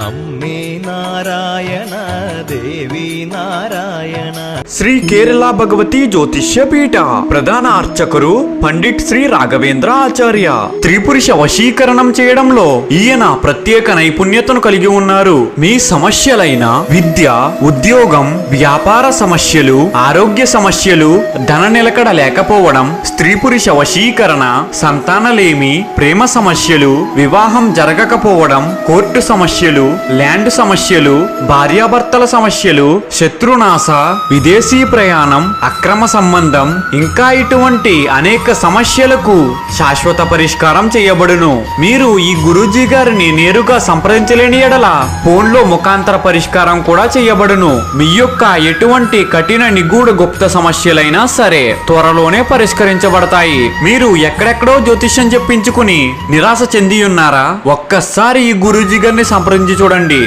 అమ్మే నారాయణ దేవి నారాయణ. శ్రీ కేరళ భగవతి జ్యోతిష్య పీఠ ప్రధాన అర్చకురు పండిట్ శ్రీ రాఘవేంద్ర ఆచార్య. స్త్రీ పురుష వశీకరణం చేయడంలో ఈయన ప్రత్యేక నైపుణ్యతను కలిగి ఉన్నారు. మీ సమస్యలైన విద్య, ఉద్యోగం, వ్యాపార సమస్యలు, ఆరోగ్య సమస్యలు, ధన నిలకడ లేకపోవడం, స్త్రీ పురుష వశీకరణ, సంతానలేమి, ప్రేమ సమస్యలు, వివాహం జరగకపోవడం, కోర్టు సమస్యలు, ల్యాండ్ సమస్యలు, భార్యాభర్తల సమస్యలు, శత్రునాశ, విదేశీ ప్రయాణం, అక్రమ సంబంధం, ఇంకా ఇటువంటి అనేక సమస్యలకు శాశ్వత పరిష్కారం చేయబడును. మీరు ఈ గురూజీ గారిని నేరుగా సంప్రదించలేని ఎడల ఫోన్లో ముఖాంతర పరిష్కారం కూడా చేయబడును. మీ యొక్క ఎటువంటి కఠిన నిగూఢ గుప్త సమస్యలైనా సరే త్వరలోనే పరిష్కరించబడతాయి. మీరు ఎక్కడెక్కడో జ్యోతిష్యం చెప్పించుకుని నిరాశ చెంది ఉన్నారా? ఒక్కసారి ఈ గురూజీ గారిని సంప్రదించి చూడండి.